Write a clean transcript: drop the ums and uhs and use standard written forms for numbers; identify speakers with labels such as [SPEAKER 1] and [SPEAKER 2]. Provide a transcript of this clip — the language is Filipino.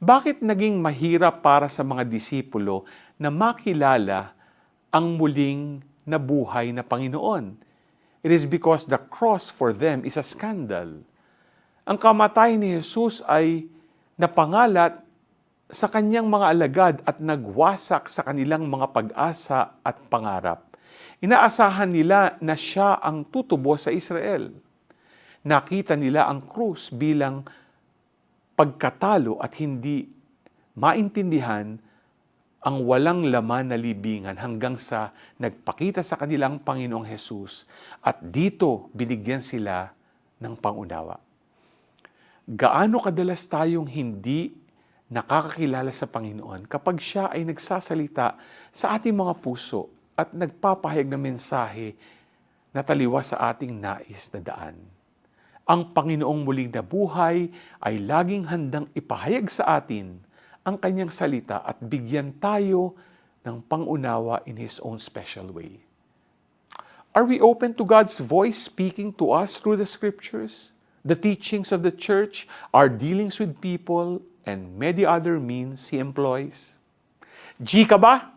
[SPEAKER 1] Bakit naging mahirap para sa mga disipulo na makilala ang muling nabuhay na Panginoon? It is because the cross for them is a scandal. Ang kamatayan ni Jesus ay napangalat sa kanyang mga alagad at nagwasak sa kanilang mga pag-asa at pangarap. Inaasahan nila na siya ang tutubo sa Israel. Nakita nila ang krus bilang pagkatalo at hindi maintindihan ang walang laman na libingan hanggang sa nagpakita sa kanilang Panginoong Hesus at dito binigyan sila ng pangunawa. Gaano kadalas tayong hindi nakakakilala sa Panginoon kapag siya ay nagsasalita sa ating mga puso at nagpapahayag ng mensahe na taliwas sa ating nais na daan. Ang Panginoong muling nabuhay ay laging handang ipahayag sa atin ang kanyang salita at bigyan tayo ng pangunawa in His own special way. Are we open to God's voice speaking to us through the Scriptures, the teachings of the church, our dealings with people, and many other means He employs? G ka ba?